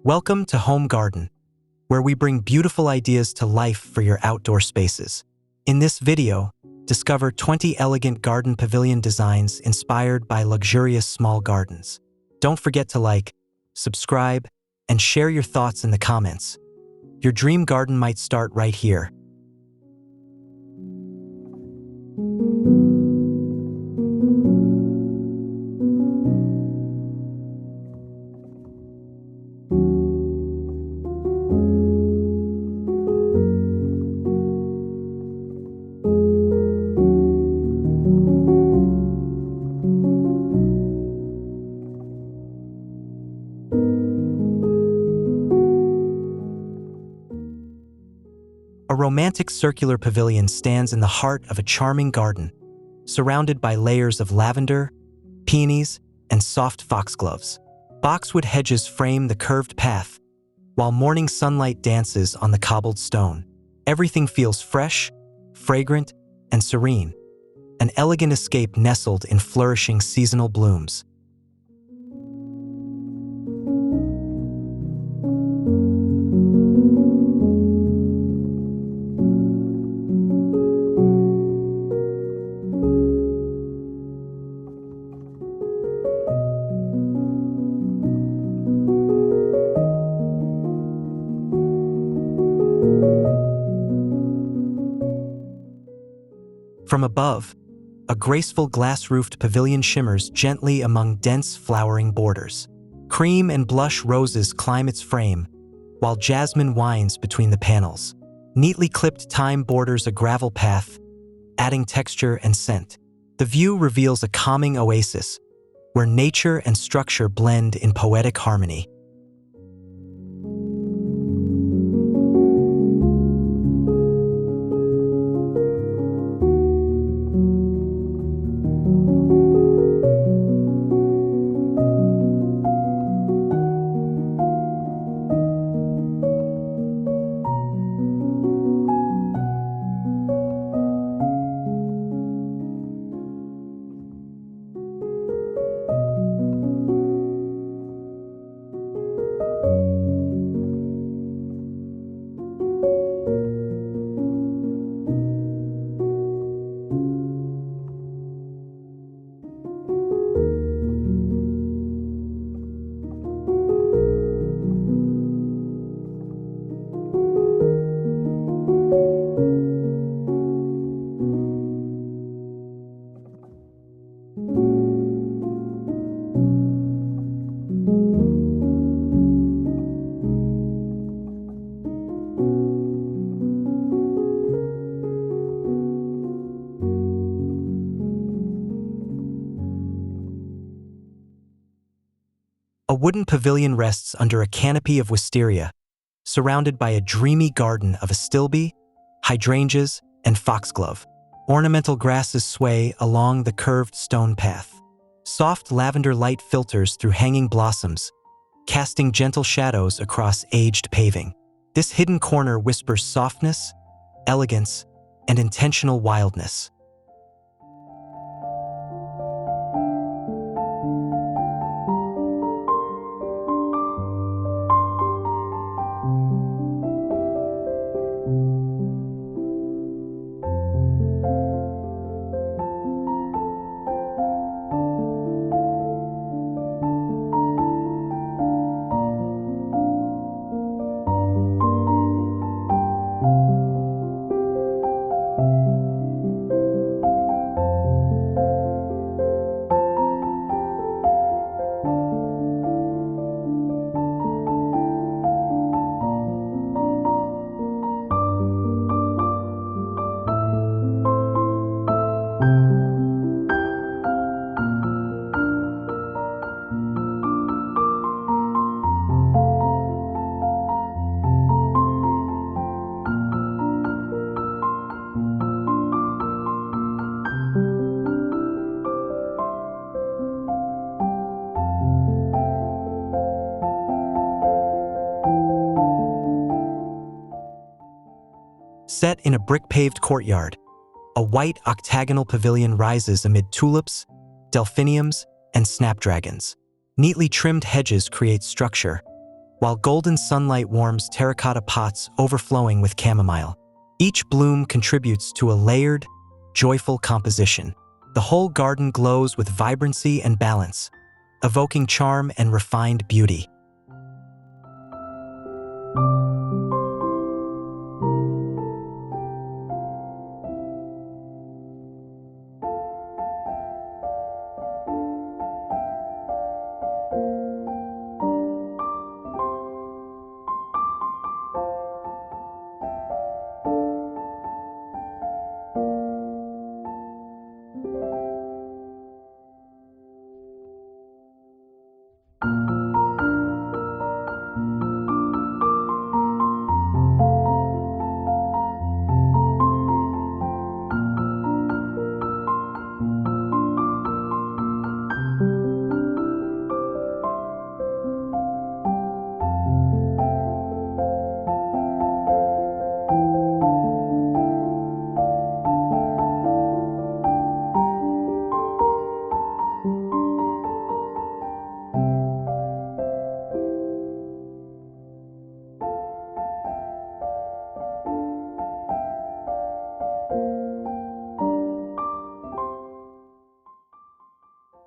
Welcome to Home Garden, where we bring beautiful ideas to life for your outdoor spaces. In this video, discover 20 elegant garden pavilion designs inspired by luxurious small gardens. Don't forget to like, subscribe, and share your thoughts in the comments. Your dream garden might start right here. A romantic circular pavilion stands in the heart of a charming garden, surrounded by layers of lavender, peonies, and soft foxgloves. Boxwood hedges frame the curved path, while morning sunlight dances on the cobbled stone. Everything feels fresh, fragrant, and serene, an elegant escape nestled in flourishing seasonal blooms. From above, a graceful glass-roofed pavilion shimmers gently among dense flowering borders. Cream and blush roses climb its frame, while jasmine winds between the panels. Neatly clipped thyme borders a gravel path, adding texture and scent. The view reveals a calming oasis, where nature and structure blend in poetic harmony. A wooden pavilion rests under a canopy of wisteria, surrounded by a dreamy garden of astilbe, hydrangeas, and foxglove. Ornamental grasses sway along the curved stone path. Soft lavender light filters through hanging blossoms, casting gentle shadows across aged paving. This hidden corner whispers softness, elegance, and intentional wildness. Set in a brick-paved courtyard, a white octagonal pavilion rises amid tulips, delphiniums, and snapdragons. Neatly trimmed hedges create structure, while golden sunlight warms terracotta pots overflowing with chamomile. Each bloom contributes to a layered, joyful composition. The whole garden glows with vibrancy and balance, evoking charm and refined beauty.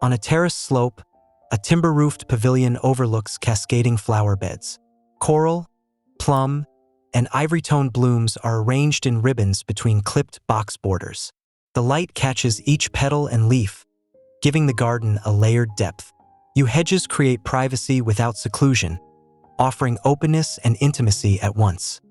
On a terrace slope, a timber-roofed pavilion overlooks cascading flower beds. Coral, plum, and ivory-toned blooms are arranged in ribbons between clipped box borders. The light catches each petal and leaf, giving the garden a layered depth. Hedges create privacy without seclusion, offering openness and intimacy at once.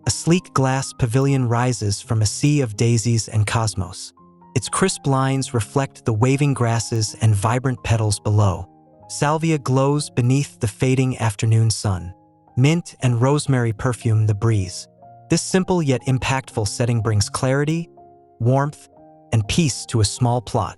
A sleek glass pavilion rises from a sea of daisies and cosmos. Its crisp lines reflect the waving grasses and vibrant petals below. Salvia glows beneath the fading afternoon sun. Mint and rosemary perfume the breeze. This simple yet impactful setting brings clarity, warmth, and peace to a small plot.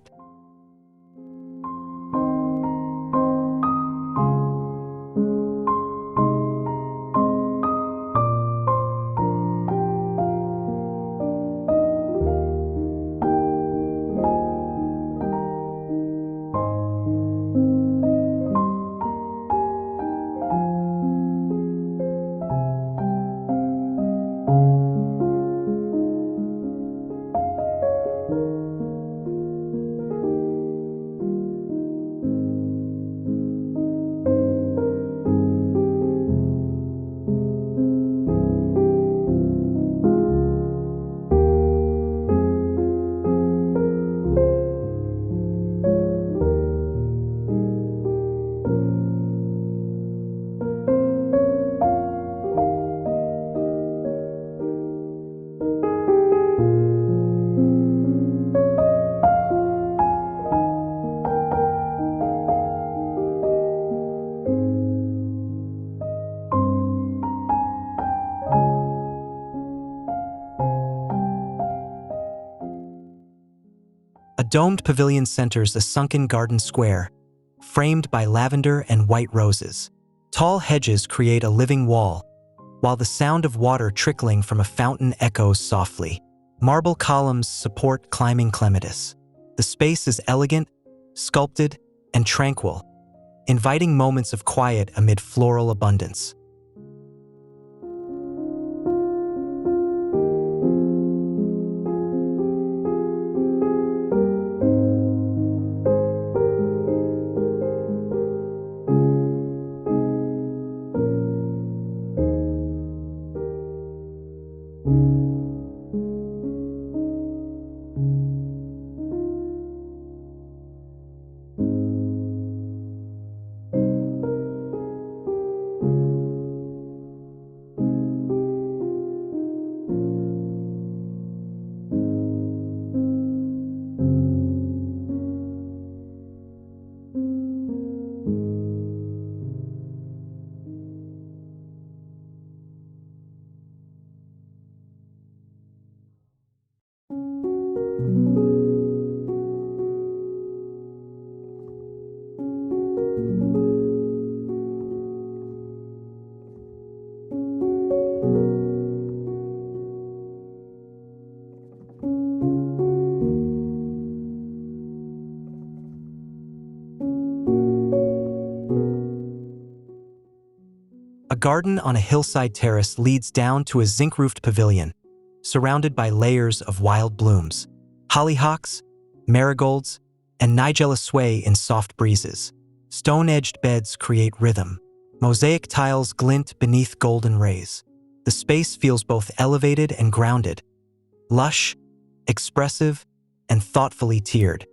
A domed pavilion centers a sunken garden square, framed by lavender and white roses. Tall hedges create a living wall, while the sound of water trickling from a fountain echoes softly. Marble columns support climbing clematis. The space is elegant, sculpted, and tranquil, inviting moments of quiet amid floral abundance. A garden on a hillside terrace leads down to a zinc-roofed pavilion, surrounded by layers of wild blooms. Hollyhocks, marigolds, and nigella sway in soft breezes. Stone-edged beds create rhythm. Mosaic tiles glint beneath golden rays. The space feels both elevated and grounded, lush, expressive, and thoughtfully tiered.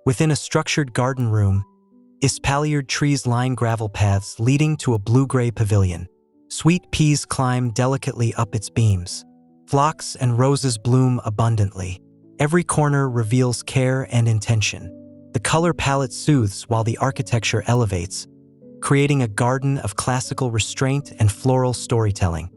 Within a structured garden room, espaliered trees line gravel paths leading to a blue-gray pavilion. Sweet peas climb delicately up its beams. Phlox and roses bloom abundantly. Every corner reveals care and intention. The color palette soothes while the architecture elevates, creating a garden of classical restraint and floral storytelling.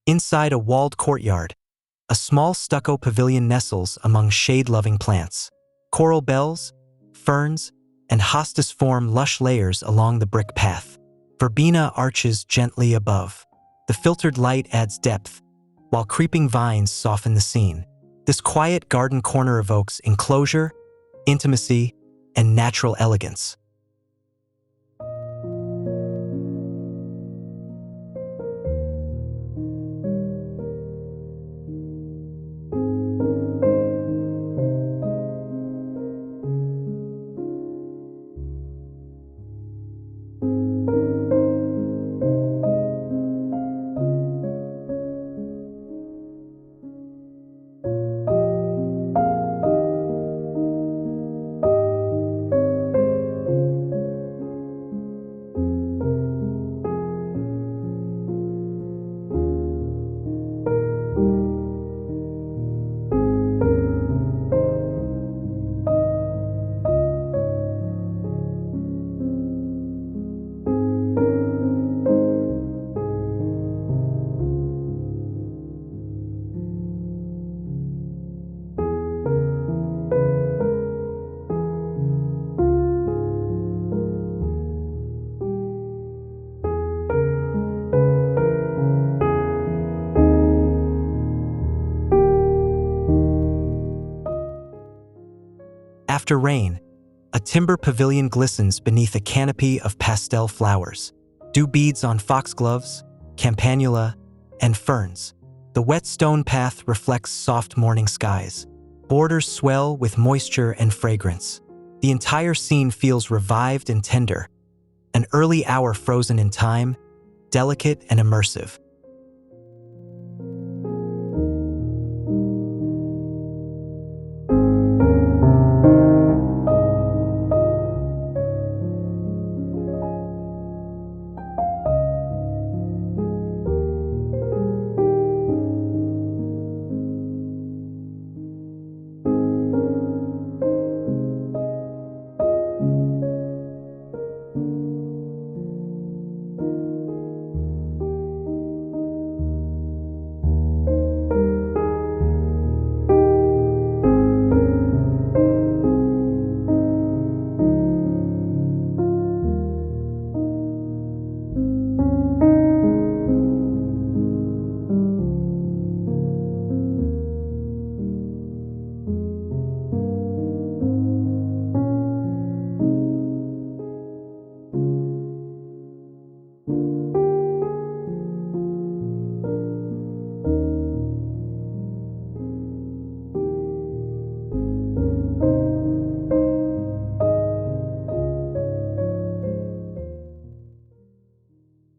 Inside a walled courtyard, a small stucco pavilion nestles among shade-loving plants. Coral bells, ferns, and hostas form lush layers along the brick path. Verbena arches gently above. The filtered light adds depth, while creeping vines soften the scene. This quiet garden corner evokes enclosure, intimacy, and natural elegance. After rain, a timber pavilion glistens beneath a canopy of pastel flowers. Dew beads on foxgloves, campanula, and ferns. The wet stone path reflects soft morning skies. Borders swell with moisture and fragrance. The entire scene feels revived and tender, an early hour frozen in time, delicate and immersive.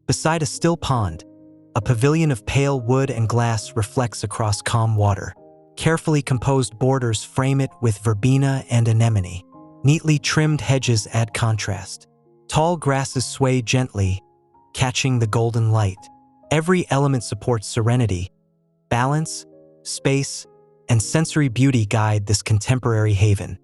Beside a still pond, a pavilion of pale wood and glass reflects across calm water. Carefully composed borders frame it with verbena and anemone. Neatly trimmed hedges add contrast. Tall grasses sway gently, catching the golden light. Every element supports serenity. Balance, space, and sensory beauty guide this contemporary haven.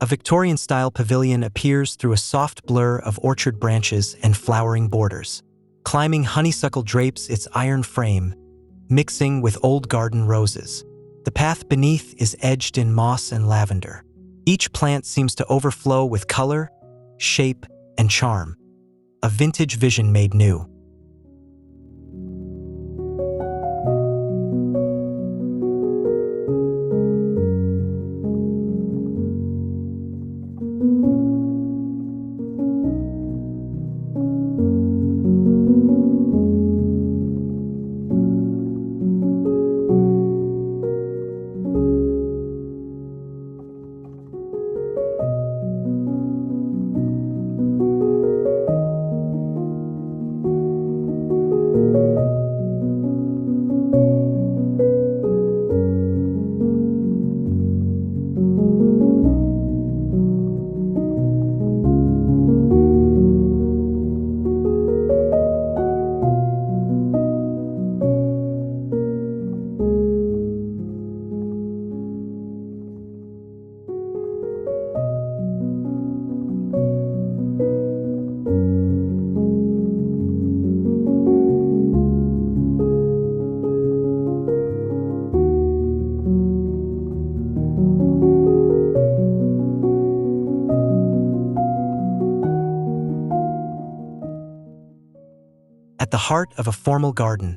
A Victorian-style pavilion appears through a soft blur of orchard branches and flowering borders. Climbing honeysuckle drapes its iron frame, mixing with old garden roses. The path beneath is edged in moss and lavender. Each plant seems to overflow with color, shape, and charm. A vintage vision made new. At the heart of a formal garden,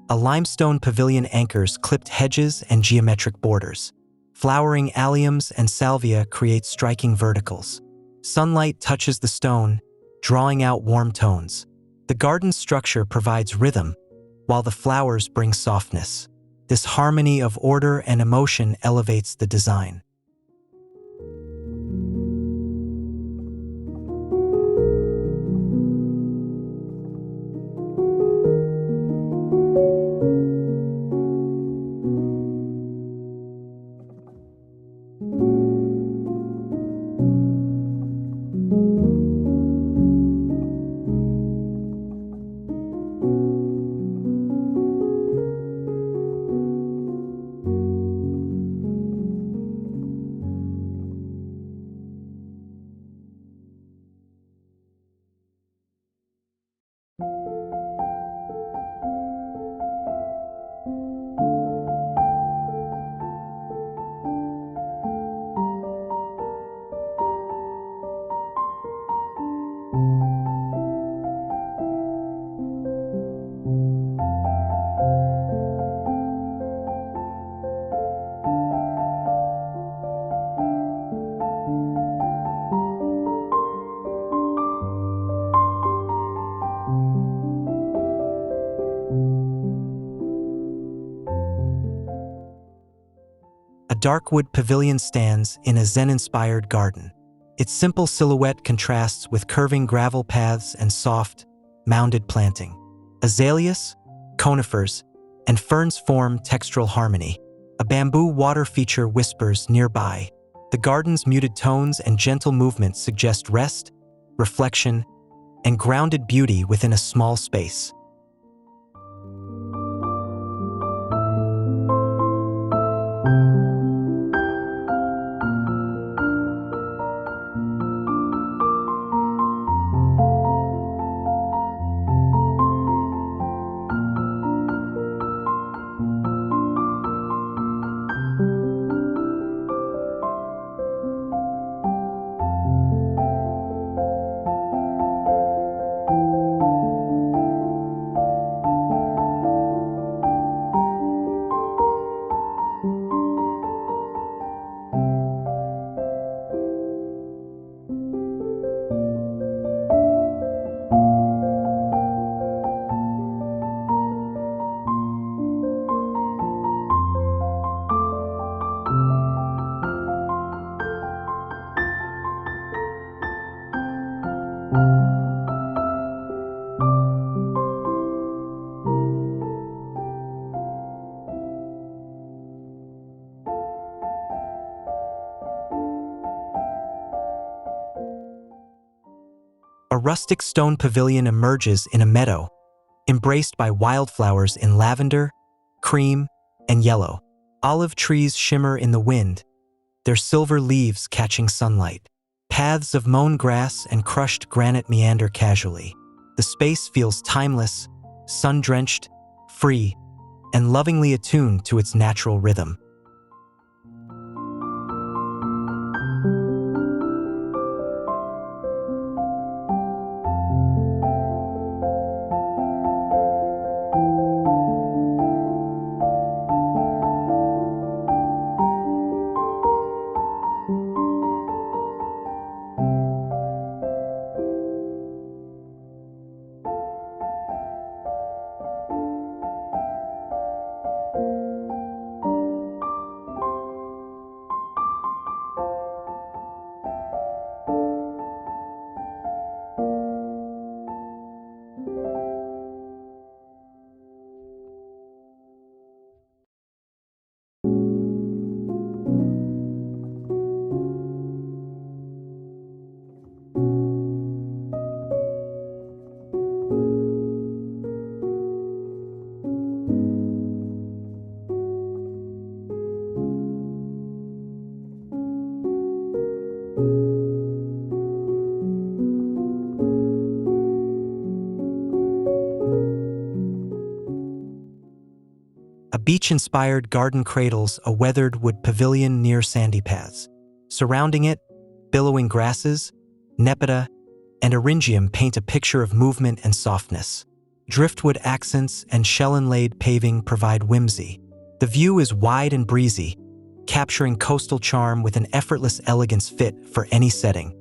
a limestone pavilion anchors clipped hedges and geometric borders. Flowering alliums and salvia create striking verticals. Sunlight touches the stone, drawing out warm tones. The garden's structure provides rhythm, while the flowers bring softness. This harmony of order and emotion elevates the design. A dark wood pavilion stands in a Zen-inspired garden. Its simple silhouette contrasts with curving gravel paths and soft, mounded planting. Azaleas, conifers, and ferns form textural harmony. A bamboo water feature whispers nearby. The garden's muted tones and gentle movements suggest rest, reflection, and grounded beauty within a small space. A rustic stone pavilion emerges in a meadow, embraced by wildflowers in lavender, cream, and yellow. Olive trees shimmer in the wind, their silver leaves catching sunlight. Paths of mown grass and crushed granite meander casually. The space feels timeless, sun-drenched, free, and lovingly attuned to its natural rhythm. A beach-inspired garden cradles a weathered wood pavilion near sandy paths. Surrounding it, billowing grasses, nepeta, and eryngium paint a picture of movement and softness. Driftwood accents and shell-inlaid paving provide whimsy. The view is wide and breezy, capturing coastal charm with an effortless elegance fit for any setting.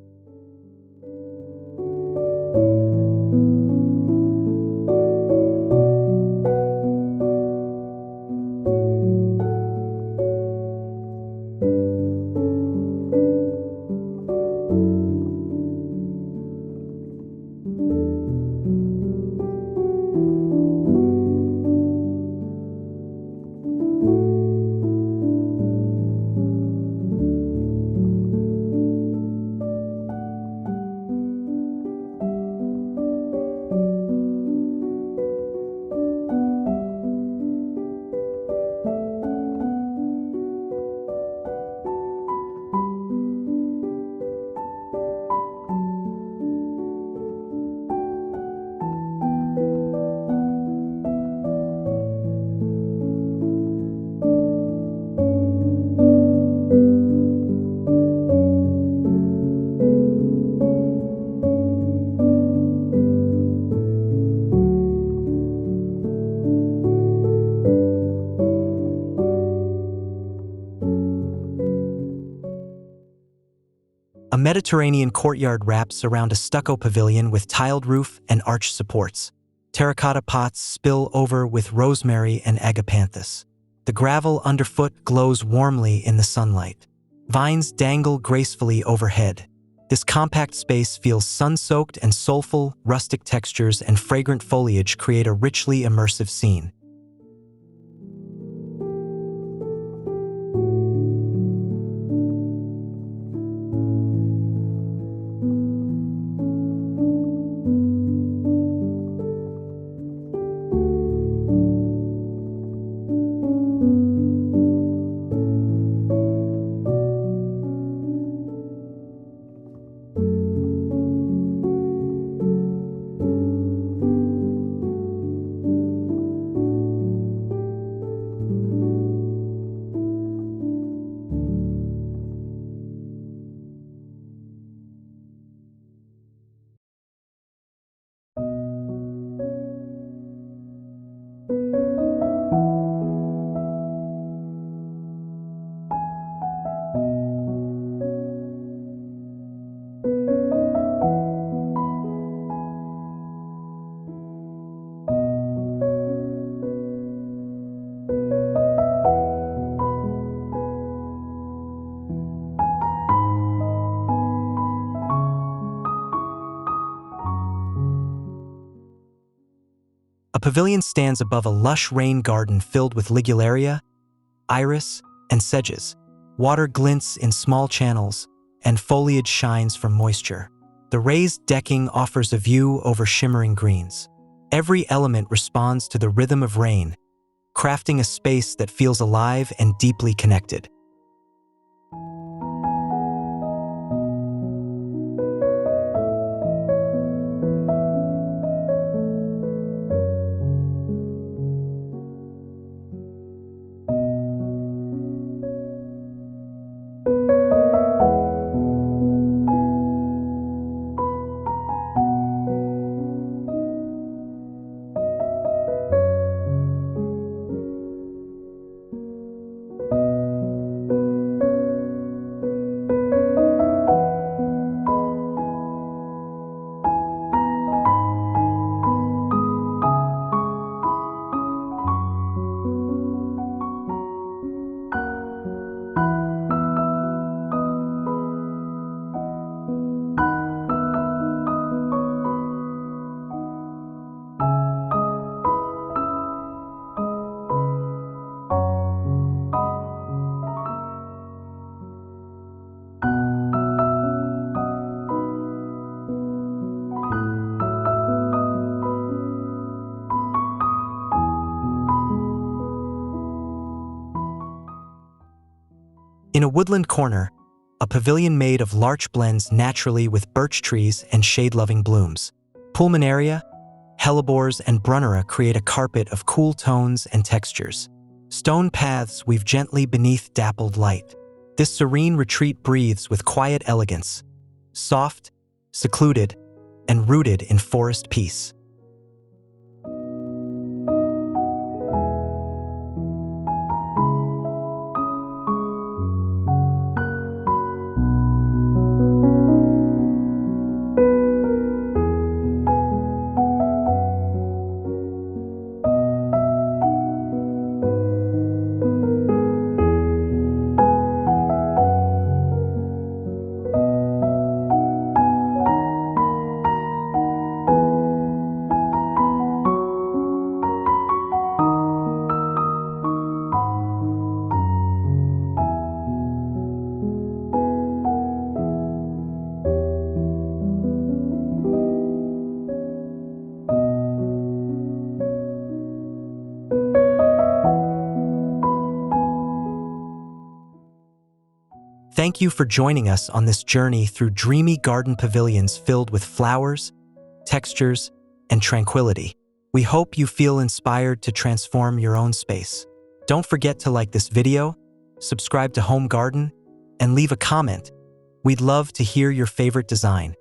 Mediterranean courtyard wraps around a stucco pavilion with tiled roof and arched supports. Terracotta pots spill over with rosemary and agapanthus. The gravel underfoot glows warmly in the sunlight. Vines dangle gracefully overhead. This compact space feels sun-soaked and soulful. Rustic textures and fragrant foliage create a richly immersive scene. A pavilion stands above a lush rain garden filled with ligularia, iris, and sedges. Water glints in small channels, and foliage shines from moisture. The raised decking offers a view over shimmering greens. Every element responds to the rhythm of rain, crafting a space that feels alive and deeply connected. In a woodland corner, a pavilion made of larch blends naturally with birch trees and shade-loving blooms. Pulmonaria, hellebores, and brunnera create a carpet of cool tones and textures. Stone paths weave gently beneath dappled light. This serene retreat breathes with quiet elegance, soft, secluded, and rooted in forest peace. Thank you for joining us on this journey through dreamy garden pavilions filled with flowers, textures, and tranquility. We hope you feel inspired to transform your own space. Don't forget to like this video, subscribe to Home Garden, and leave a comment. We'd love to hear your favorite design.